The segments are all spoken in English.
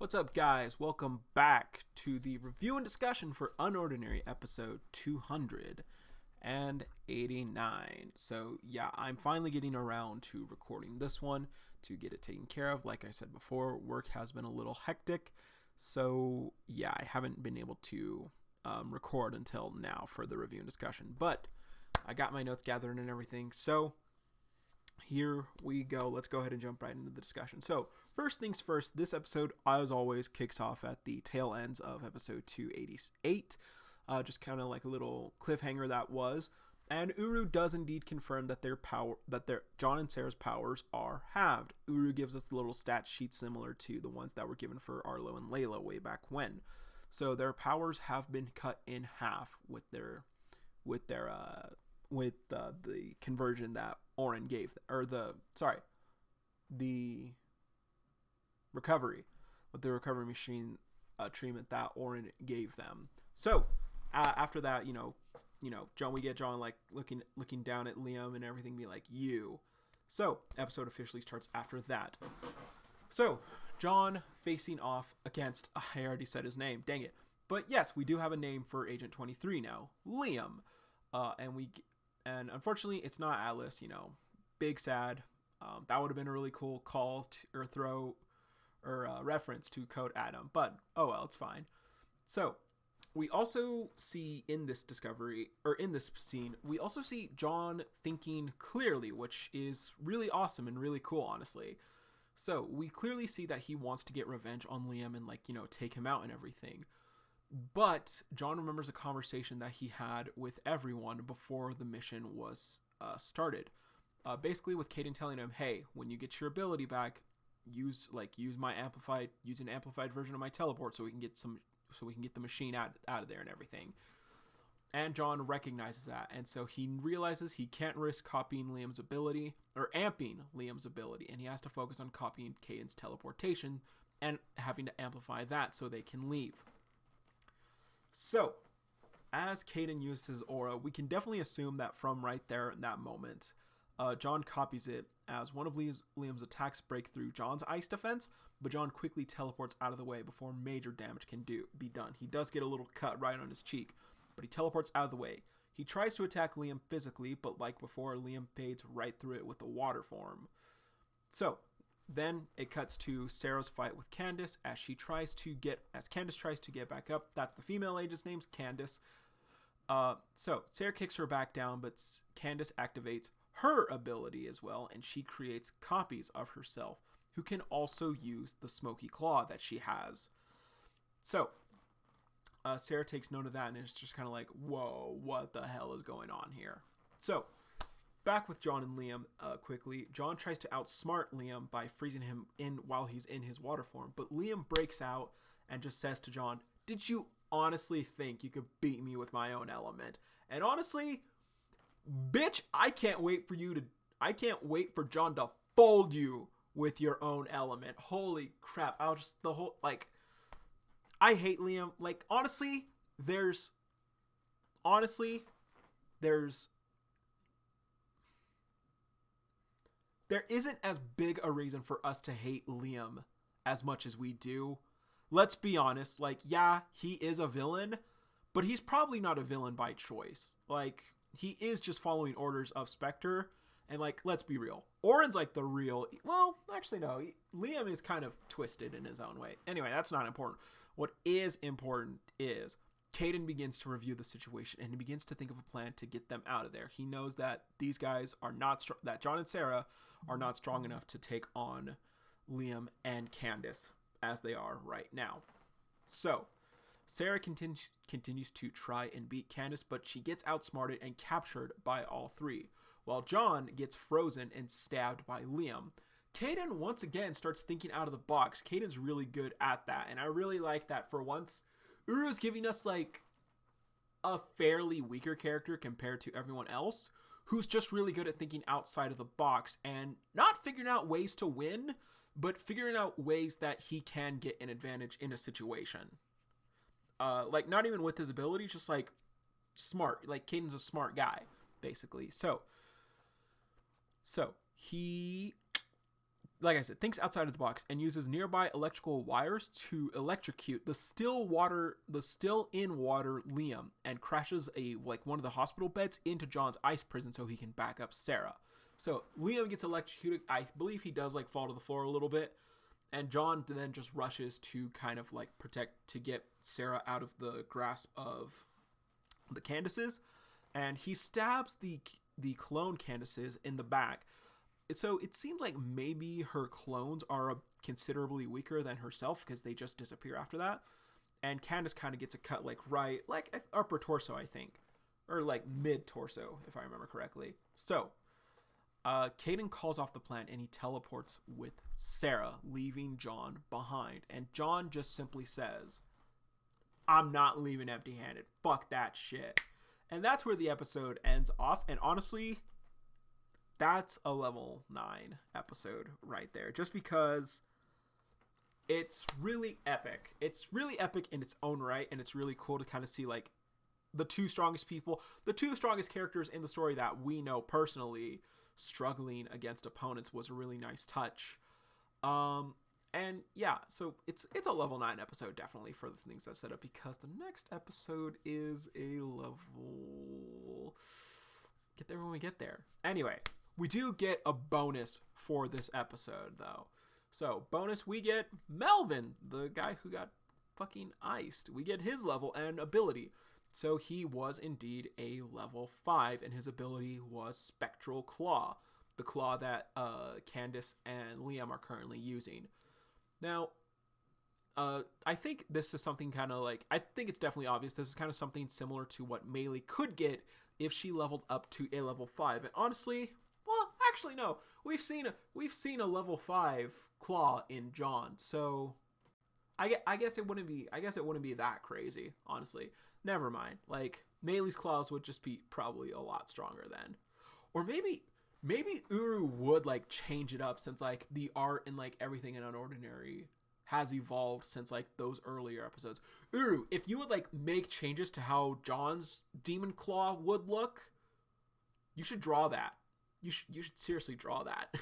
What's up, guys? Welcome back to the review and discussion for Unordinary episode 289. So, yeah, I'm finally getting around to recording this one to get it taken care of. Like I said before, work has been a little hectic. So, yeah, I haven't been able to record until now for the review and discussion. But I got my notes gathered and everything. So, here we go. Let's go ahead and jump right into the discussion. So, first things first, this episode, as always, kicks off at the tail ends of episode 288. Just kind of like a little cliffhanger that was. And Uru does indeed confirm that John and Sarah's powers are halved. Uru gives us a little stat sheet similar to the ones that were given for Arlo and Layla way back when. So their powers have been cut in half with the conversion that Oren gave, the recovery, with the recovery machine treatment that Oren gave them. So after that, we get John like looking down at Liam and everything, be like, you. So episode officially starts after that. So John facing off against, I already said his name, dang it. But yes, we do have a name for Agent 23 now, Liam. And unfortunately, it's not Atlas, big sad. That would have been a really cool call reference to Code Adam, but oh well, it's fine. So we also see in this scene, we also see John thinking clearly, which is really awesome and really cool, honestly. So we clearly see that he wants to get revenge on Liam and take him out and everything. But John remembers a conversation that he had with everyone before the mission was started. Basically with Caden telling him, hey, when you get your ability back, use an amplified version of my teleport so we can get the machine out of there and everything. And John recognizes that, and so he realizes he can't risk copying Liam's ability or amping Liam's ability, and he has to focus on copying Caden's teleportation and having to amplify that so they can leave. So, as Caden uses his aura, we can definitely assume that from right there in that moment, John copies it as one of Liam's attacks break through John's ice defense, but John quickly teleports out of the way before major damage can be done. He does get a little cut right on his cheek, but he teleports out of the way. He tries to attack Liam physically, but like before, Liam fades right through it with the water form. So, then it cuts to Sarah's fight with Candace as Candace tries to get back up. That's the female agent's name's Candace. So Sarah kicks her back down, but Candace activates her ability as well, and she creates copies of herself who can also use the smoky claw that she has. So Sarah takes note of that and is just kind of like, whoa, what the hell is going on here? So back with John and Liam quickly. John tries to outsmart Liam by freezing him in while he's in his water form, but Liam breaks out and just says to John, did you honestly think you could beat me with my own element? And honestly, bitch, I can't wait for John to fold you with your own element. Holy crap. I hate Liam. Honestly, there's there isn't as big a reason for us to hate Liam as much as we do. Let's be honest. Yeah, he is a villain, but he's probably not a villain by choice. He is just following orders of Spectre. And, let's be real. Oren's, the real... Well, actually, no. Liam is kind of twisted in his own way. Anyway, that's not important. What is important is Caden begins to review the situation, and he begins to think of a plan to get them out of there. He knows that these guys are not... that John and Sarah are not strong enough to take on Liam and Candace as they are right now. So, Sarah continues to try and beat Candace, but she gets outsmarted and captured by all three, while John gets frozen and stabbed by Liam. Caden once again starts thinking out of the box. Caden's really good at that, and I really like that for once. Uru's giving us a fairly weaker character compared to everyone else, who's just really good at thinking outside of the box and not figuring out ways to win, but figuring out ways that he can get an advantage in a situation. Not even with his ability, just smart. Caden's a smart guy, basically. So he like I said, thinks outside of the box and uses nearby electrical wires to electrocute the still in water Liam, and crashes one of the hospital beds into John's ice prison so he can back up Sarah. So Liam gets electrocuted. I believe he does fall to the floor a little bit, and John then just rushes to kind of protect to get Sarah out of the grasp of the Candaces, and he stabs the clone Candaces in the back. So it seems like maybe her clones are considerably weaker than herself because they just disappear after that. And Candace kind of gets a cut right upper torso, I think, or mid torso if I remember correctly. So Caden calls off the plan and he teleports with Sarah, leaving John behind. And John just simply says, "I'm not leaving empty-handed. Fuck that shit." And that's where the episode ends off. And honestly, that's a level 9 episode right there. Just because it's really epic. It's really epic in its own right. And it's really cool to kind of see the two strongest characters in the story that we know personally struggling against opponents was a really nice touch. And yeah, so it's a level 9 episode definitely for the things that set up, because the next episode is a level... Get there when we get there. Anyway, we do get a bonus for this episode though. So bonus, we get Melvin, the guy who got fucking iced. We get his level and ability. So he was indeed a level 5, and his ability was Spectral Claw, the claw that Candace and Liam are currently using. Now, I think this is something kind of I think it's definitely obvious. This is kind of something similar to what Maylee could get if she leveled up to a level 5. And honestly, well, actually no, we've seen a level 5 claw in John, so I guess it wouldn't be that crazy, honestly. Never mind. Maylee's claws would just be probably a lot stronger then. Or maybe Uru would change it up, since the art and everything in Unordinary has evolved since those earlier episodes. Uru, if you would make changes to how John's demon claw would look, you should draw that. You should seriously draw that.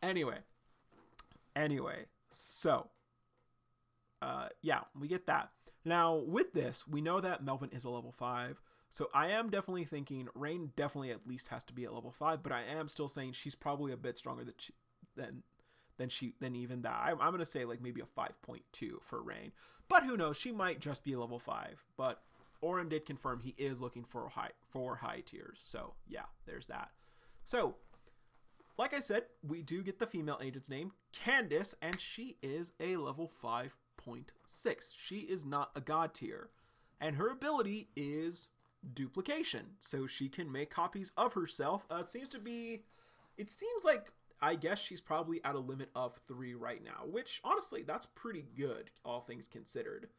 Anyway, so yeah, we get that. Now, with this, we know that Melvin is a level 5, so I am definitely thinking Rain definitely at least has to be at level 5, but I am still saying she's probably a bit stronger than even that. I'm going to say maybe a 5.2 for Rain, but who knows, she might just be a level 5, but Oren did confirm he is looking for high tiers, so yeah, there's that. So, like I said, we do get the female agent's name, Candace, and she is a level 5.6. She is not a god tier, and her ability is duplication, so she can make copies of herself. It seems like I guess she's probably at a limit of 3 right now, which honestly, that's pretty good, all things considered.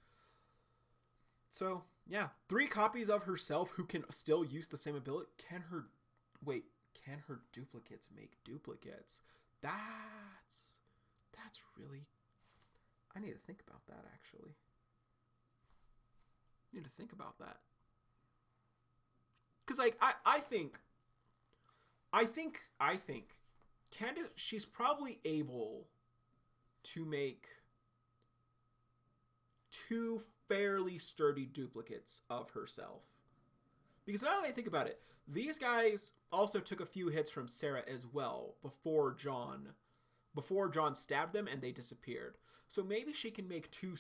So yeah, 3 copies of herself who can still use the same ability. Can her duplicates make duplicates? That's really... I need to think about that, actually. Because I think Candace, she's probably able to make 2 fairly sturdy duplicates of herself. Because now that I think about it, these guys also took a few hits from Sarah as well before John stabbed them and they disappeared. So maybe she can make 2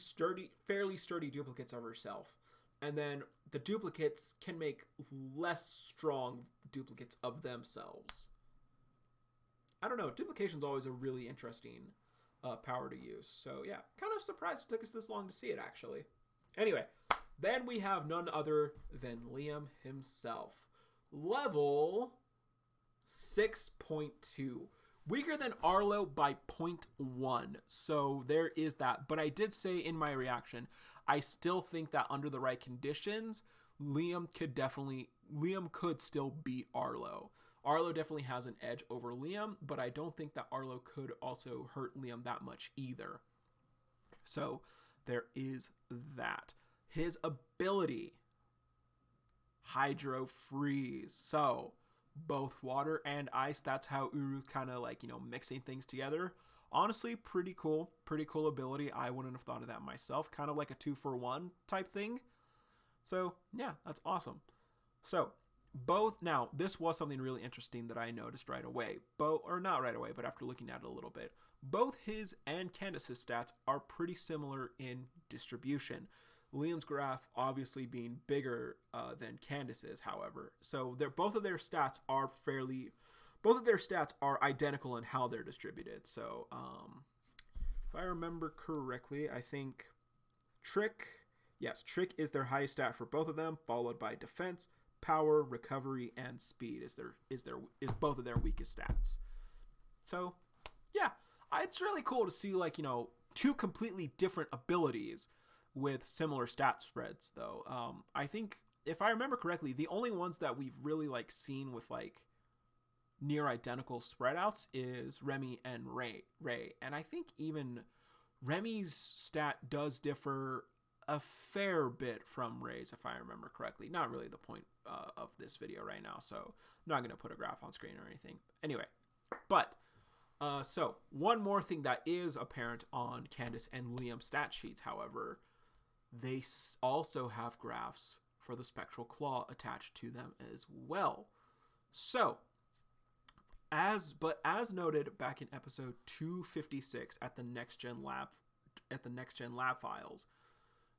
fairly sturdy duplicates of herself, and then the duplicates can make less strong duplicates of themselves. I don't know. Duplication's always a really interesting power to use. So yeah, kind of surprised it took us this long to see it, actually. Anyway, then we have none other than Liam himself. Level 6.2. Weaker than Arlo by 0.1. So there is that. But I did say in my reaction, I still think that under the right conditions, Liam could still beat Arlo. Arlo definitely has an edge over Liam, but I don't think that Arlo could also hurt Liam that much either. So there is that. His ability, Hydro Freeze. So both water and ice. That's how Uru kind of like, mixing things together. Honestly, pretty cool. Pretty cool ability. I wouldn't have thought of that myself. Kind of like a 2-for-1 type thing. So, yeah, that's awesome. So, now, this was something really interesting that I noticed right away. Or not right away, but after looking at it a little bit. Both his and Candace's stats are pretty similar in distribution. Liam's graph obviously being bigger than Candace's, however. So, both of their stats are identical in how they're distributed. So, if I remember correctly, I think Trick is their highest stat for both of them, followed by defense, power, recovery, and speed is both of their weakest stats. So, yeah, it's really cool to see like, two completely different abilities with similar stat spreads though. I think if I remember correctly, the only ones that we've really like seen with like near identical spread outs is Remy and Ray. And I think even Remy's stat does differ a fair bit from Ray's, if I remember correctly. Not really the point of this video right now, so I'm not going to put a graph on screen or anything. Anyway, but so one more thing that is apparent on Candace and Liam's stat sheets, however, they also have graphs for the spectral claw attached to them as well. So, as noted back in episode 256 at the Next Gen Lab files,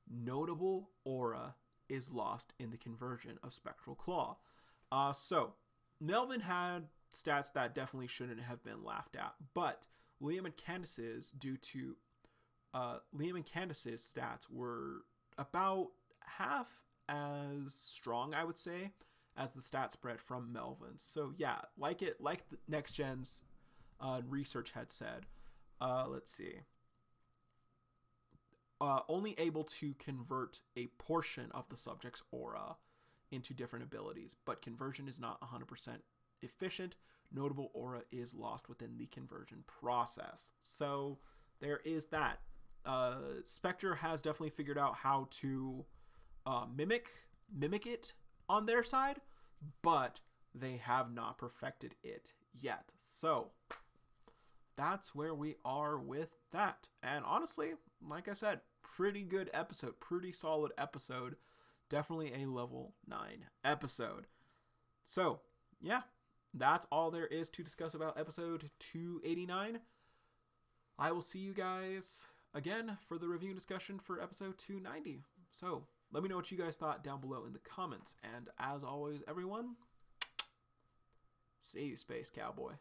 notable aura is lost in the conversion of spectral claw. So Melvin had stats that definitely shouldn't have been laughed at, but Liam and Candace's stats were about half as strong, I would say, as the stat spread from Melvin's. So yeah, like the Next Gen's research had said. Let's see. Only able to convert a portion of the subject's aura into different abilities, but conversion is not 100% efficient. Notable aura is lost within the conversion process. So there is that. Spectre has definitely figured out how to mimic it on their side, but they have not perfected it yet. So that's where we are with that. And honestly, like I said, pretty good episode, pretty solid episode. Definitely a level 9 episode. So, yeah, that's all there is to discuss about episode 289. I will see you guys again for the review discussion for episode 290. So, let me know what you guys thought down below in the comments. And as always, everyone, see you, Space Cowboy.